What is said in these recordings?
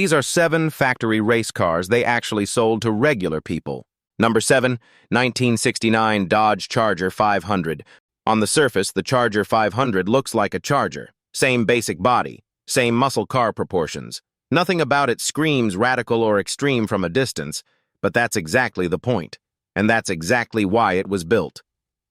These are 7 factory race cars they actually sold to regular people. Number 7, 1969 Dodge Charger 500. On the surface, the Charger 500 looks like a Charger. Same basic body, same muscle car proportions. Nothing about it screams radical or extreme from a distance, but that's exactly the point. And that's exactly why it was built.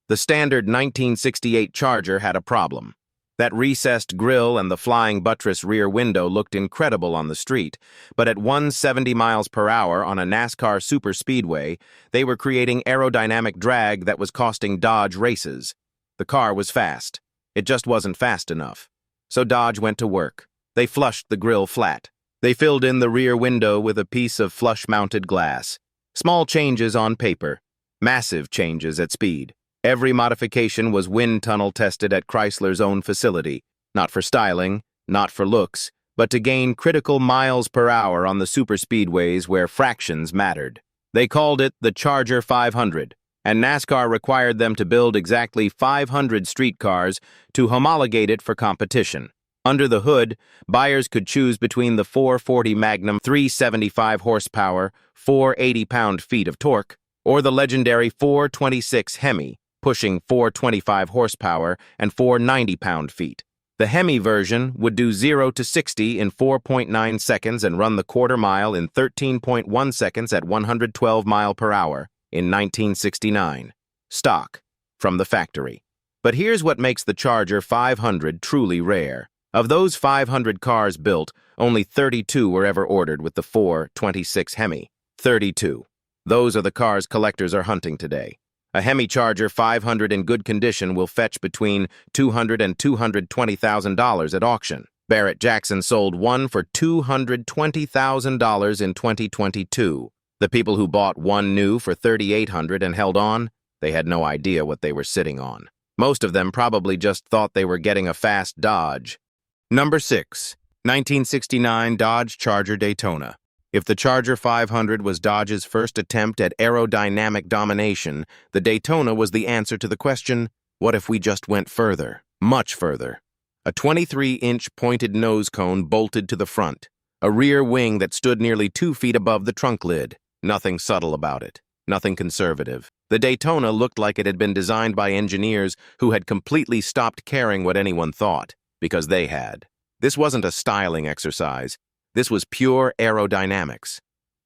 The standard 1968 Charger had a problem. That recessed grille and the flying buttress rear window looked incredible on the street, but at 170 miles per hour on a NASCAR superspeedway, they were creating aerodynamic drag that was costing Dodge races. The car was fast. It just wasn't fast enough. So Dodge went to work. They flushed the grille flat. They filled in the rear window with a piece of flush-mounted glass. Small changes on paper, massive changes at speed. Every modification was wind tunnel tested at Chrysler's own facility, not for styling, not for looks, but to gain critical miles per hour on the superspeedways where fractions mattered. They called it the Charger 500, and NASCAR required them to build exactly 500 streetcars to homologate it for competition. Under the hood, buyers could choose between the 440 Magnum 375 horsepower, 480 pound-feet of torque, or the legendary 426 Hemi, pushing 425 horsepower and 490 pound-feet. The Hemi version would do 0 to 60 in 4.9 seconds and run the quarter mile in 13.1 seconds at 112 miles per hour in 1969. Stock, from the factory. But here's what makes the Charger 500 truly rare. Of those 500 cars built, only 32 were ever ordered with the 426 Hemi. 32. Those are the cars collectors are hunting today. A Hemi Charger 500 in good condition will fetch between $200,000 and $220,000 at auction. Barrett Jackson sold one for $220,000 in 2022. The people who bought one new for $3,800 and held on, they had no idea what they were sitting on. Most of them probably just thought they were getting a fast Dodge. Number 6, 1969 Dodge Charger Daytona. If the Charger 500 was Dodge's first attempt at aerodynamic domination, the Daytona was the answer to the question, what if we just went further, much further? A 23-inch pointed nose cone bolted to the front, a rear wing that stood nearly 2 feet above the trunk lid. Nothing subtle about it, nothing conservative. The Daytona looked like it had been designed by engineers who had completely stopped caring what anyone thought, because they had. This wasn't a styling exercise. This was pure aerodynamics.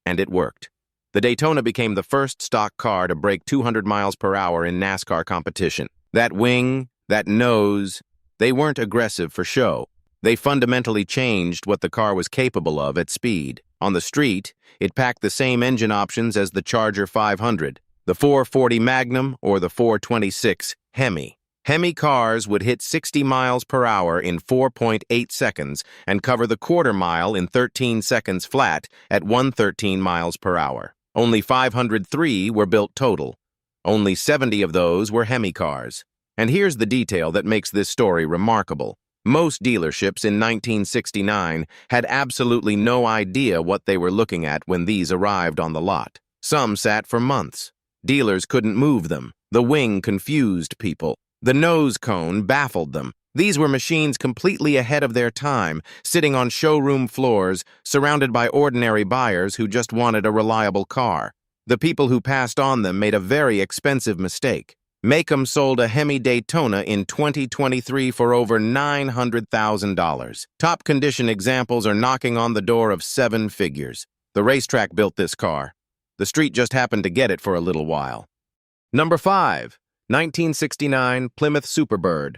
And it worked. The Daytona became the first stock car to break 200 miles per hour in NASCAR competition. That wing, that nose, they weren't aggressive for show. They fundamentally changed what the car was capable of at speed. On the street, it packed the same engine options as the Charger 500, the 440 Magnum or the 426 Hemi. Hemi cars would hit 60 miles per hour in 4.8 seconds and cover the quarter mile in 13 seconds flat at 113 miles per hour. Only 503 were built total. Only 70 of those were Hemi cars. And here's the detail that makes this story remarkable. Most dealerships in 1969 had absolutely no idea what they were looking at when these arrived on the lot. Some sat for months. Dealers couldn't move them. The wing confused people. The nose cone baffled them. These were machines completely ahead of their time, sitting on showroom floors, surrounded by ordinary buyers who just wanted a reliable car. The people who passed on them made a very expensive mistake. Macom sold a Hemi Daytona in 2023 for over $900,000. Top condition examples are knocking on the door of 7 figures. The racetrack built this car. The street just happened to get it for a little while. Number 5. 1969 Plymouth Superbird.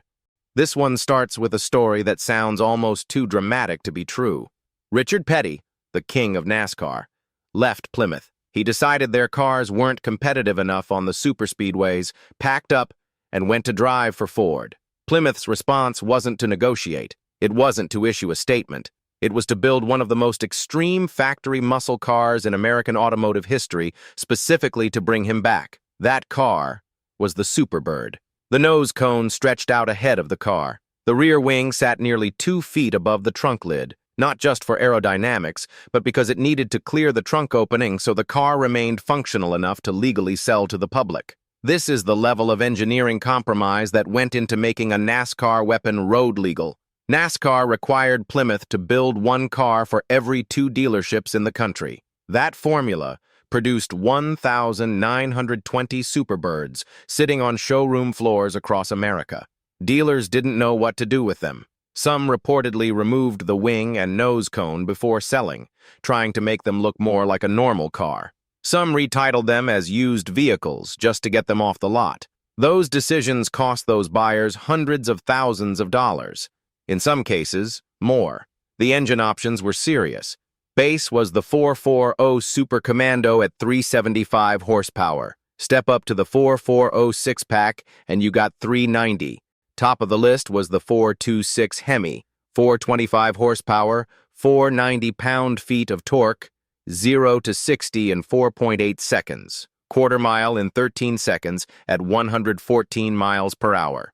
This one starts with a story that sounds almost too dramatic to be true. Richard Petty, the king of NASCAR, left Plymouth. He decided their cars weren't competitive enough on the superspeedways, packed up, and went to drive for Ford. Plymouth's response wasn't to negotiate. It wasn't to issue a statement. It was to build one of the most extreme factory muscle cars in American automotive history, specifically to bring him back. That car was the Superbird. The nose cone stretched out ahead of the car. The rear wing sat nearly 2 feet above the trunk lid, not just for aerodynamics, but because it needed to clear the trunk opening so the car remained functional enough to legally sell to the public. This is the level of engineering compromise that went into making a NASCAR weapon road legal. NASCAR required Plymouth to build one car for every two dealerships in the country. That formula produced 1,920 Superbirds sitting on showroom floors across America. Dealers didn't know what to do with them. Some reportedly removed the wing and nose cone before selling, trying to make them look more like a normal car. Some retitled them as used vehicles just to get them off the lot. Those decisions cost those buyers hundreds of thousands of dollars. In some cases, more. The engine options were serious. Base was the 440 Super Commando at 375 horsepower. Step up to the 440 six-pack and you got 390. Top of the list was the 426 Hemi, 425 horsepower, 490 pound-feet of torque, 0 to 60 in 4.8 seconds, quarter mile in 13 seconds at 114 miles per hour.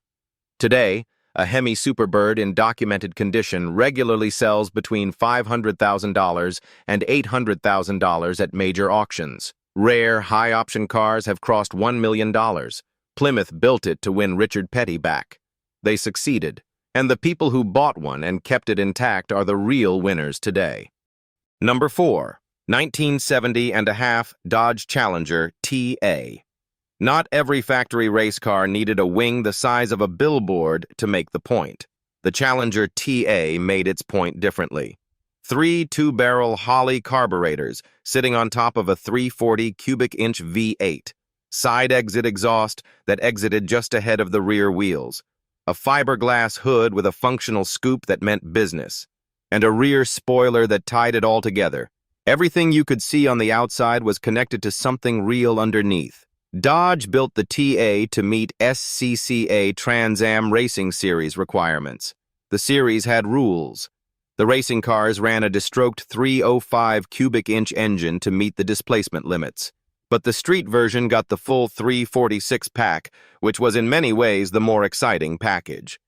Today, a Hemi Superbird in documented condition regularly sells between $500,000 and $800,000 at major auctions. Rare, high-option cars have crossed $1 million. Plymouth built it to win Richard Petty back. They succeeded, and the people who bought one and kept it intact are the real winners today. Number 4. 1970.5 Dodge Challenger TA. Not every factory race car needed a wing the size of a billboard to make the point. The Challenger TA made its point differently. 3 two-barrel Holley carburetors sitting on top of a 340 cubic inch V8. Side exit exhaust that exited just ahead of the rear wheels. A fiberglass hood with a functional scoop that meant business. And a rear spoiler that tied it all together. Everything you could see on the outside was connected to something real underneath. Dodge built the TA to meet SCCA Trans-Am Racing Series requirements. The series had rules. The racing cars ran a destroked 305 cubic inch engine to meet the displacement limits. But the street version got the full 346 pack, which was in many ways the more exciting package.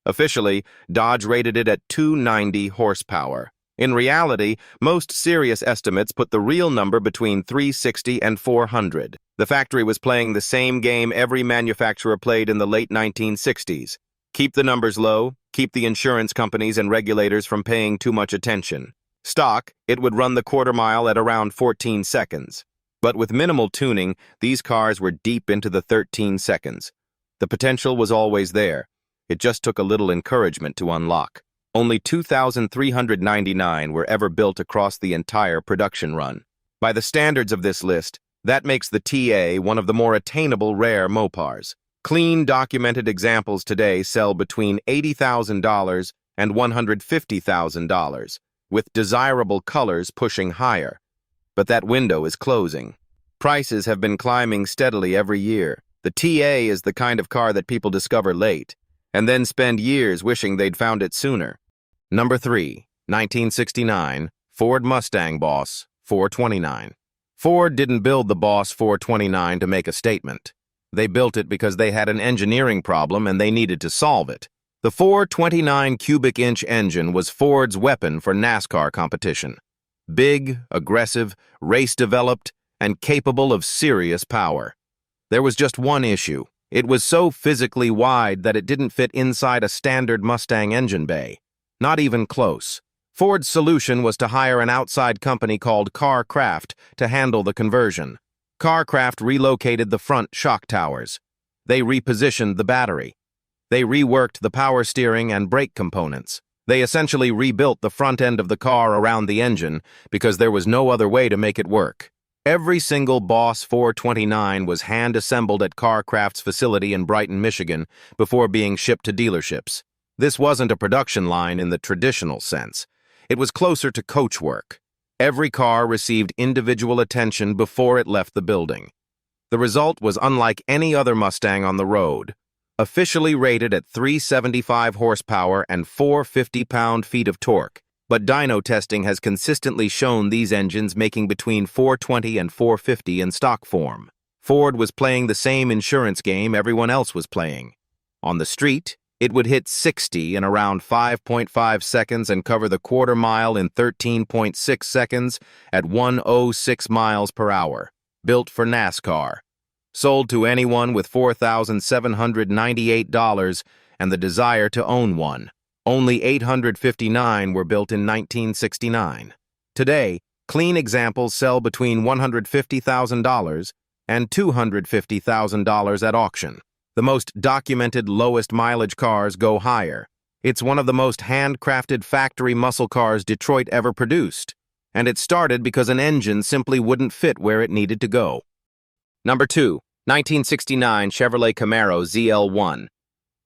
Officially, Dodge rated it at 290 horsepower. In reality, most serious estimates put the real number between 360 and 400. The factory was playing the same game every manufacturer played in the late 1960s. Keep the numbers low, keep the insurance companies and regulators from paying too much attention. Stock, it would run the quarter mile at around 14 seconds. But with minimal tuning, these cars were deep into the 13 seconds. The potential was always there. It just took a little encouragement to unlock. Only 2,399 were ever built across the entire production run. By the standards of this list, that makes the TA one of the more attainable rare Mopars. Clean, documented examples today sell between $80,000 and $150,000, with desirable colors pushing higher. But that window is closing. Prices have been climbing steadily every year. The TA is the kind of car that people discover late, and then spend years wishing they'd found it sooner. Number 3, 1969, Ford Mustang Boss 429. Ford didn't build the Boss 429 to make a statement. They built it because they had an engineering problem and they needed to solve it. The 429 cubic inch engine was Ford's weapon for NASCAR competition. Big, aggressive, race-developed, and capable of serious power. There was just one issue. It was so physically wide that it didn't fit inside a standard Mustang engine bay. Not even close. Ford's solution was to hire an outside company called CarCraft to handle the conversion. CarCraft relocated the front shock towers. They repositioned the battery. They reworked the power steering and brake components. They essentially rebuilt the front end of the car around the engine because there was no other way to make it work. Every single Boss 429 was hand-assembled at CarCraft's facility in Brighton, Michigan, before being shipped to dealerships. This wasn't a production line in the traditional sense. It was closer to coach work. Every car received individual attention before it left the building. The result was unlike any other Mustang on the road. Officially rated at 375 horsepower and 450 pound-feet of torque, but dyno testing has consistently shown these engines making between 420 and 450 in stock form. Ford was playing the same insurance game everyone else was playing. On the street, it would hit 60 in around 5.5 seconds and cover the quarter mile in 13.6 seconds at 106 miles per hour. Built for NASCAR. Sold to anyone with $4,798 and the desire to own one. Only 859 were built in 1969. Today, clean examples sell between $150,000 and $250,000 at auction. The most documented lowest mileage cars go higher. It's one of the most handcrafted factory muscle cars Detroit ever produced, and it started because an engine simply wouldn't fit where it needed to go. Number 2, 1969 Chevrolet Camaro ZL1.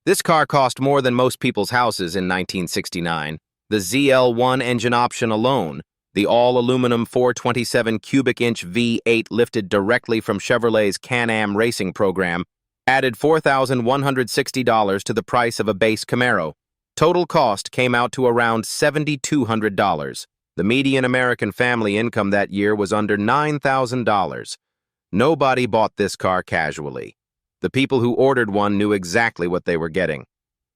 This car cost more than most people's houses in 1969. The ZL1 engine option alone, the all-aluminum 427 cubic inch V8 lifted directly from Chevrolet's Can-Am racing program, added $4,160 to the price of a base Camaro. Total cost came out to around $7,200. The median American family income that year was under $9,000. Nobody bought this car casually. The people who ordered one knew exactly what they were getting.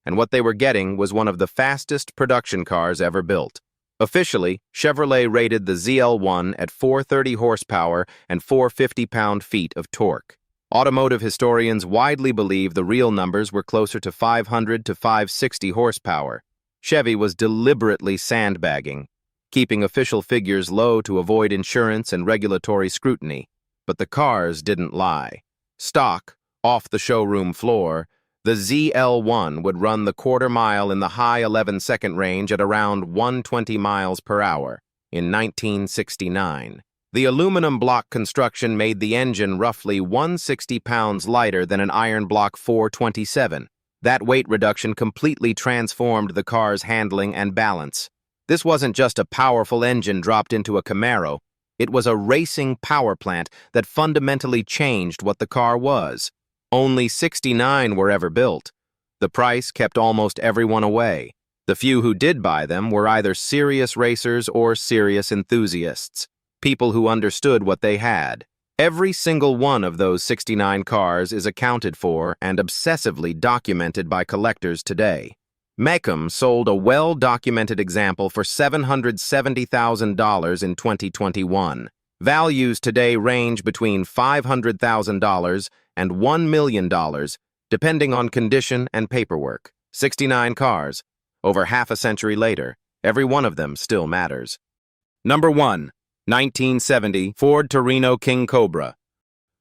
And what they were getting was one of the fastest production cars ever built. Officially, Chevrolet rated the ZL1 at 430 horsepower and 450 pound-feet of torque. Automotive historians widely believe the real numbers were closer to 500 to 560 horsepower. Chevy was deliberately sandbagging, keeping official figures low to avoid insurance and regulatory scrutiny. But the cars didn't lie. Stock, off the showroom floor, the ZL1 would run the quarter mile in the high 11-second range at around 120 miles per hour in 1969. The aluminum block construction made the engine roughly 160 pounds lighter than an iron block 427. That weight reduction completely transformed the car's handling and balance. This wasn't just a powerful engine dropped into a Camaro. It was a racing power plant that fundamentally changed what the car was. Only 69 were ever built. The price kept almost everyone away. The few who did buy them were either serious racers or serious enthusiasts, people who understood what they had. Every single one of those 69 cars is accounted for and obsessively documented by collectors today. Mecum sold a well-documented example for $770,000 in 2021. Values today range between $500,000 and $1 million, depending on condition and paperwork. 69 cars. Over half a century later, every one of them still matters. Number 1. 1970 Ford Torino King Cobra.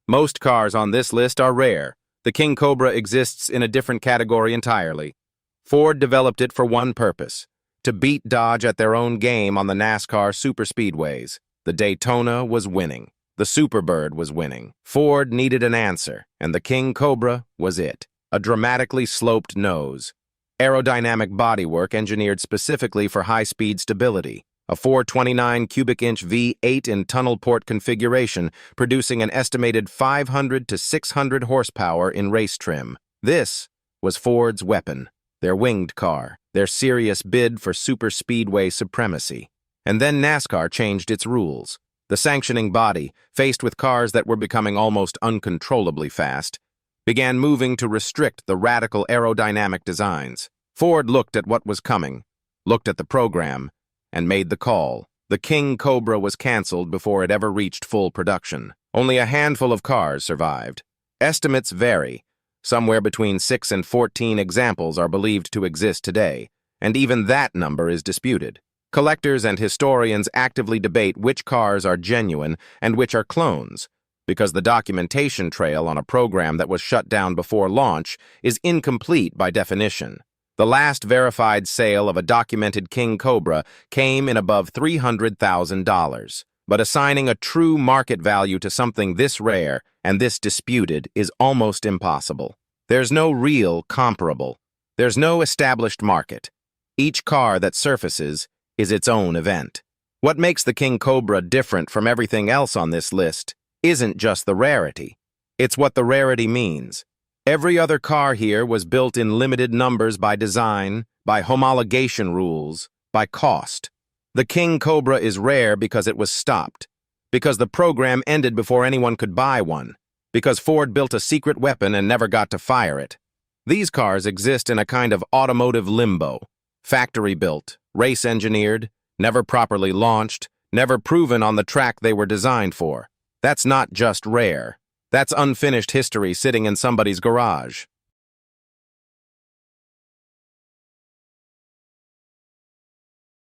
Most cars on this list are rare. The King Cobra exists in a different category entirely. Ford developed it for one purpose: to beat Dodge at their own game on the NASCAR superspeedways. The Daytona was winning. The Superbird was winning. Ford needed an answer, and the King Cobra was it. A dramatically sloped nose. Aerodynamic bodywork engineered specifically for high-speed stability. A 429 cubic inch V8 in tunnel port configuration, producing an estimated 500 to 600 horsepower in race trim. This was Ford's weapon. Their winged car, their serious bid for superspeedway supremacy. And then NASCAR changed its rules. The sanctioning body, faced with cars that were becoming almost uncontrollably fast, began moving to restrict the radical aerodynamic designs. Ford looked at what was coming, looked at the program, and made the call. The King Cobra was canceled before it ever reached full production. Only a handful of cars survived. Estimates vary. Somewhere between 6 and 14 examples are believed to exist today, and even that number is disputed. Collectors and historians actively debate which cars are genuine and which are clones, because the documentation trail on a program that was shut down before launch is incomplete by definition. The last verified sale of a documented King Cobra came in above $300,000. But assigning a true market value to something this rare and this disputed is almost impossible. There's no real comparable. There's no established market. Each car that surfaces is its own event. What makes the King Cobra different from everything else on this list isn't just the rarity. It's what the rarity means. Every other car here was built in limited numbers by design, by homologation rules, by cost. The King Cobra is rare because it was stopped, because the program ended before anyone could buy one, because Ford built a secret weapon and never got to fire it. These cars exist in a kind of automotive limbo, factory-built, race-engineered, never properly launched, never proven on the track they were designed for. That's not just rare. That's unfinished history sitting in somebody's garage.